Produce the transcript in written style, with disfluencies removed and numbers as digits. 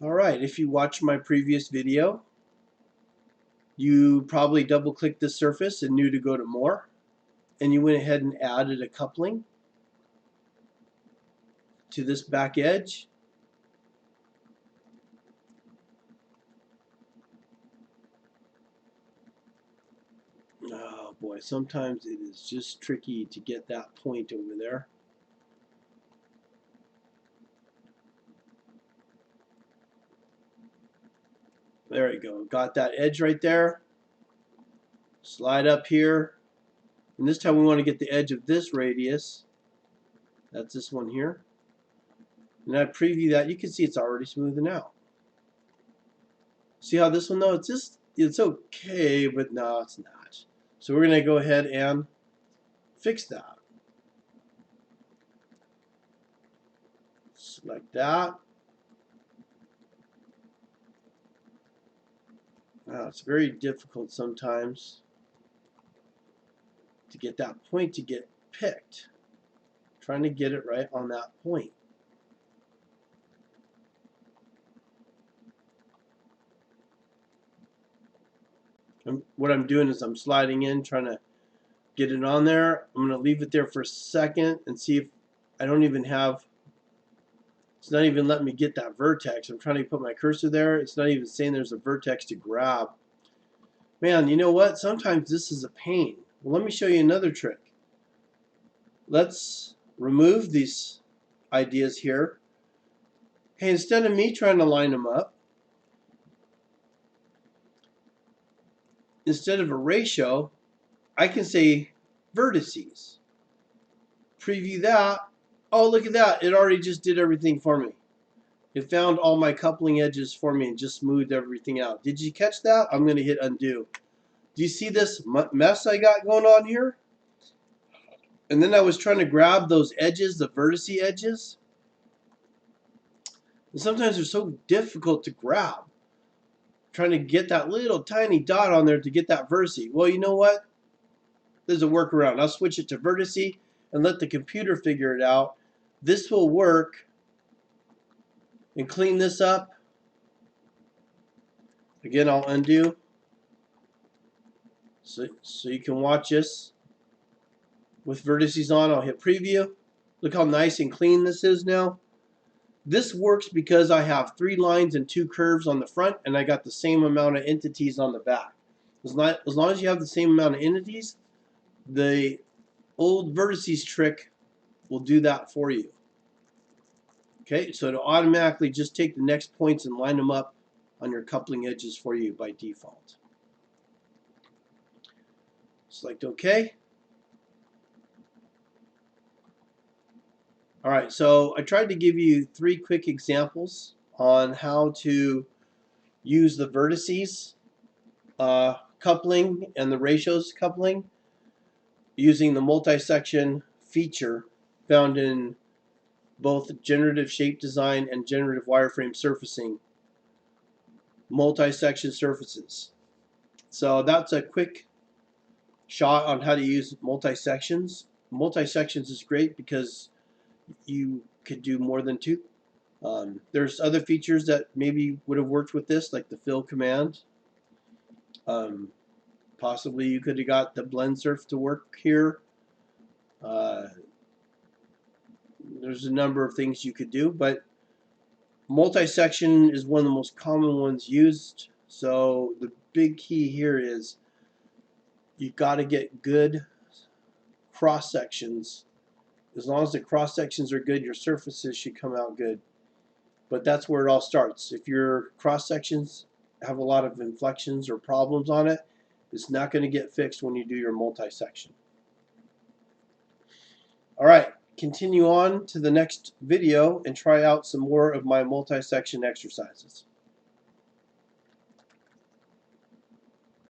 Alright, if you watched my previous video, you probably double-clicked the surface and knew to go to More, and you went ahead and added a coupling to this back edge. Oh boy, sometimes it is just tricky to get that point over there. There you go. Got that edge right there. Slide up here. And this time we want to get the edge of this radius. That's this one here. And I preview that. You can see it's already smoothing out. See how this one though? It's okay, but no, it's not. So we're going to go ahead and fix that. Select that. Now it's very difficult sometimes to get that point to get picked. Trying to get it right on that point. And what I'm doing is I'm sliding in, trying to get it on there. I'm going to leave it there for a second and see if I don't even have, it's not even letting me get that vertex. I'm trying to put my cursor there. It's not even saying there's a vertex to grab. Man, you know what? Sometimes this is a pain. Well, let me show you another trick. Let's remove these ideas here. Hey, instead of me trying to line them up, instead of a ratio, I can say vertices. Preview that. Oh, look at that. It already just did everything for me. It found all my coupling edges for me and just smoothed everything out. Did you catch that? I'm going to hit undo. Do you see this mess I got going on here? And then I was trying to grab those edges, the vertice edges. And sometimes they're so difficult to grab. Trying to get that little tiny dot on there to get that vertice. Well, you know what? There's a workaround. I'll switch it to vertice and let the computer figure it out. This will work. And clean this up. Again, I'll undo. So you can watch this. With vertices on, I'll hit preview. Look how nice and clean this is now. This works because I have 3 lines and 2 curves on the front, and I got the same amount of entities on the back. As long as you have the same amount of entities, the old vertices trick will do that for you. Okay, so it'll automatically just take the next points and line them up on your coupling edges for you by default. Select OK. Alright, so I tried to give you 3 quick examples on how to use the vertices coupling and the ratios coupling using the multi-section feature found in both generative shape design and generative wireframe surfacing multi-section surfaces. So that's a quick shot on how to use multi-sections. Multi-sections is great because you could do more than 2. There's other features that maybe would have worked with this, like the fill command. Possibly you could have got the blend surf to work here. There's a number of things you could do, but multi-section is one of the most common ones used. So the big key here is you got to get good cross sections. As long as the cross sections are good, your surfaces should come out good. But that's where it all starts. If your cross sections have a lot of inflections or problems on it, it's not going to get fixed when you do your multi-section. All right, continue on to the next video and try out some more of my multi-section exercises.